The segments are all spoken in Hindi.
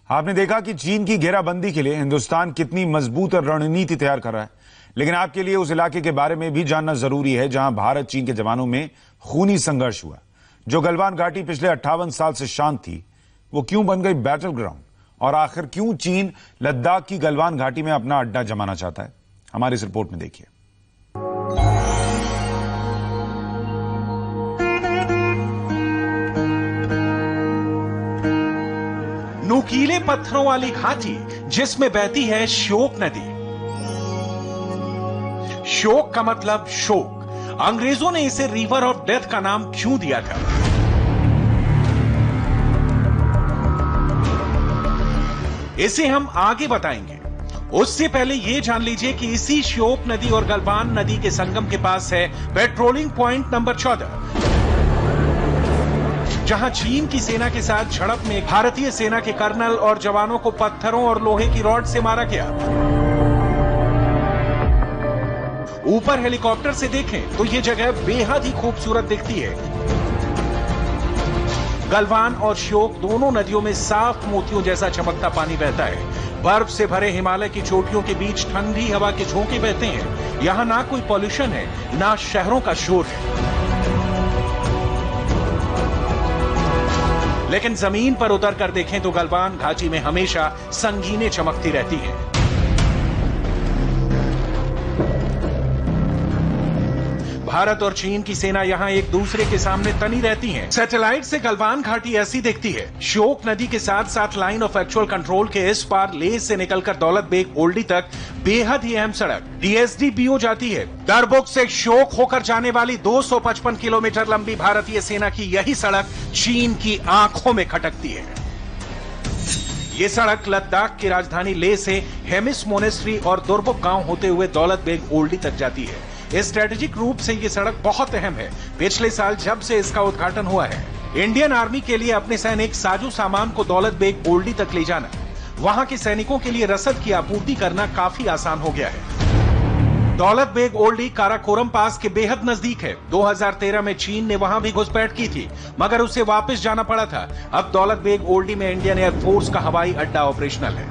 आपने देखा कि चीन की घेराबंदी के लिए हिंदुस्तान कितनी मजबूत रणनीति तैयार कर रहा है, लेकिन आपके लिए उस इलाके के बारे में भी जानना जरूरी है जहां भारत चीन के जवानों में खूनी संघर्ष हुआ। जो गलवान घाटी पिछले 58 साल से शांत थी, वो क्यों बन गई बैटल ग्राउंड, और आखिर क्यों चीन लद्दाख की गलवान घाटी में अपना अड्डा जमाना चाहता है, हमारी इस रिपोर्ट में देखिए। नुकीले पत्थरों वाली घाटी जिसमें बहती है श्योक नदी। श्योक का मतलब शोक। अंग्रेजों ने इसे रिवर ऑफ डेथ का नाम क्यों दिया था? इसे हम आगे बताएंगे। उससे पहले यह जान लीजिए कि इसी श्योक नदी और गलवान नदी के संगम के पास है पेट्रोलिंग पॉइंट नंबर 14, जहां चीन की सेना के साथ झड़प में भारतीय सेना के कर्नल और जवानों को पत्थरों और लोहे की रॉड से मारा गया। ऊपर हेलीकॉप्टर से देखें तो यह जगह बेहद ही खूबसूरत दिखती है। गलवान और श्योक दोनों नदियों में साफ मोतियों जैसा चमकता पानी बहता है। बर्फ से भरे हिमालय की चोटियों के बीच ठंडी हवा के झोंके बहते हैं। यहां ना कोई पॉल्यूशन है, ना शहरों का शोर है। लेकिन जमीन पर उतर कर देखें तो गलवान घाटी में हमेशा संगीनें चमकती रहती हैं। भारत और चीन की सेना यहां एक दूसरे के सामने तनी रहती हैं। सैटेलाइट से गलवान घाटी ऐसी दिखती है। श्योक नदी के साथ साथ लाइन ऑफ एक्चुअल कंट्रोल के इस पार लेह से निकलकर दौलत बेग ओल्डी तक बेहद ही अहम सड़क DSD-BO जाती है। दरबुक से श्योक होकर जाने वाली 255 किलोमीटर लंबी भारतीय सेना की यही सड़क चीन की आंखों में खटकती है। ये सड़क लद्दाख की राजधानी लेह से हेमिस मोनेस्ट्री और दुर्बुक गांव होते हुए दौलत बेग ओल्डी तक जाती है। स्ट्रेटेजिक रूप से ये सड़क बहुत अहम है। पिछले साल जब से इसका उद्घाटन हुआ है, इंडियन आर्मी के लिए अपने सैनिक साजो सामान को दौलत बेग ओल्डी तक ले जाना, वहां के सैनिकों के लिए रसद की आपूर्ति करना काफी आसान हो गया है। दौलत बेग ओल्डी काराकोरम पास के बेहद नजदीक है। 2013 में चीन ने वहां भी घुसपैठ की थी, मगर उसे वापस जाना पड़ा था। अब दौलत बेग ओल्डी में इंडियन एयरफोर्स का हवाई अड्डा ऑपरेशनल है।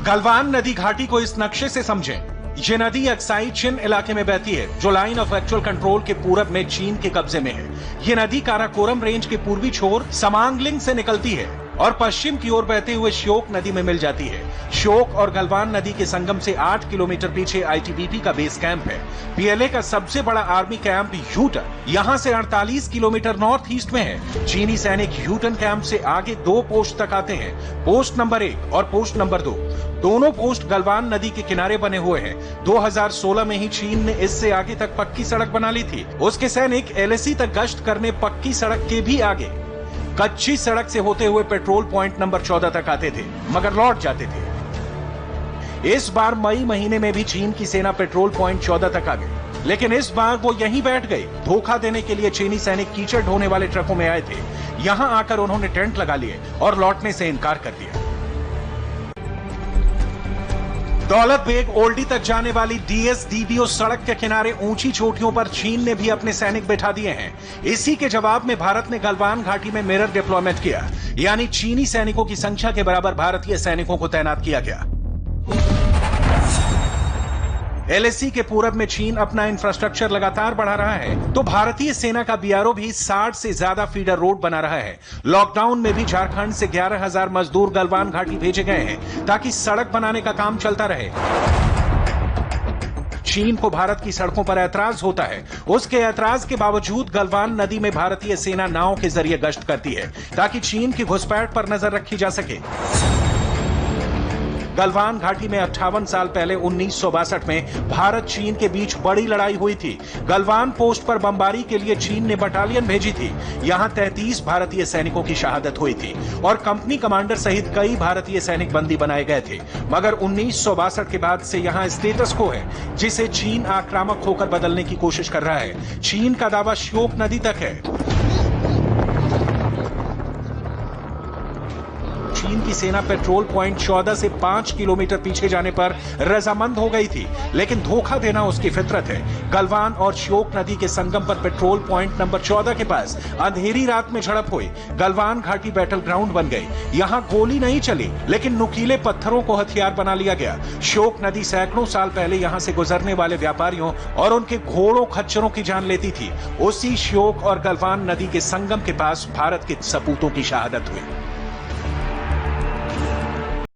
गलवान नदी घाटी को इस नक्शे से समझें। ये नदी अक्साई चिन इलाके में बहती है, जो लाइन ऑफ एक्चुअल कंट्रोल के पूरब में चीन के कब्जे में है। ये नदी काराकोरम रेंज के पूर्वी छोर समांगलिंग से निकलती है और पश्चिम की ओर बहते हुए श्योक नदी में मिल जाती है। श्योक और गलवान नदी के संगम से 8 किलोमीटर पीछे ITBP का बेस कैंप है। PLA का सबसे बड़ा आर्मी कैंप ह्यूटन यहां से 48 किलोमीटर नॉर्थ ईस्ट में है। चीनी सैनिक ह्यूटन कैंप से आगे 2 पोस्ट तक आते हैं, पोस्ट नंबर 1 और पोस्ट नंबर 2। दोनों पोस्ट गलवान नदी के किनारे बने हुए हैं। 2016 में ही चीन ने इससे आगे तक पक्की सड़क बना ली थी। उसके सैनिक LAC तक गश्त करने पक्की सड़क के भी आगे कच्ची सड़क से होते हुए पेट्रोल पॉइंट नंबर 14 तक आते थे, मगर लौट जाते थे। इस बार मई महीने में भी चीन की सेना पेट्रोल पॉइंट 14 तक आ गई, लेकिन इस बार वो यहीं बैठ गई। धोखा देने के लिए चीनी सैनिक कीचड़ ढोने वाले ट्रकों में आए थे। यहां आकर उन्होंने टेंट लगा लिए और लौटने से इनकार कर दिया। दौलत बेग ओल्डी तक जाने वाली DSD-BO सड़क के किनारे ऊंची चोटियों पर चीन ने भी अपने सैनिक बैठा दिए हैं। इसी के जवाब में भारत ने गलवान घाटी में मिरर डिप्लॉयमेंट किया, यानी चीनी सैनिकों की संख्या के बराबर भारतीय सैनिकों को तैनात किया गया। LAC के पूरब में चीन अपना इंफ्रास्ट्रक्चर लगातार बढ़ा रहा है, तो भारतीय सेना का BRO भी 60 से ज्यादा फीडर रोड बना रहा है। लॉकडाउन में भी झारखंड से 11,000 मजदूर गलवान घाटी भेजे गए हैं, ताकि सड़क बनाने का काम चलता रहे। चीन को भारत की सड़कों पर ऐतराज होता है। उसके ऐतराज के बावजूद गलवान नदी में भारतीय सेना नाव के जरिए गश्त करती है, ताकि चीन की घुसपैठ पर नजर रखी जा सके। गलवान घाटी में 58 साल पहले 1962 में भारत चीन के बीच बड़ी लड़ाई हुई थी। गलवान पोस्ट पर बमबारी के लिए चीन ने बटालियन भेजी थी। यहां 33 भारतीय सैनिकों की शहादत हुई थी और कंपनी कमांडर सहित कई भारतीय सैनिक बंदी बनाए गए थे। मगर 1962 के बाद से यहां स्टेटस को है, जिसे चीन आक्रामक होकर बदलने की कोशिश कर रहा है। चीन का दावा श्योक नदी तक है। चीन की सेना पेट्रोल पॉइंट 14 से 5 किलोमीटर पीछे जाने पर रजामंद हो गई थी, लेकिन धोखा देना उसकी फितरत है। गलवान और श्योक नदी के संगम पर पेट्रोल पॉइंट नंबर 14 के पास अंधेरी रात में झड़प हुई। गलवान घाटी बैटल ग्राउंड बन गई। यहां गोली नहीं चली, लेकिन नुकीले पत्थरों को हथियार बना लिया गया। श्योक नदी सैकड़ों साल पहले यहां से गुजरने वाले व्यापारियों और उनके घोड़ों खच्चरों की जान लेती थी। उसी श्योक और गलवान नदी के संगम के पास भारत के सपूतों की शहादत हुई।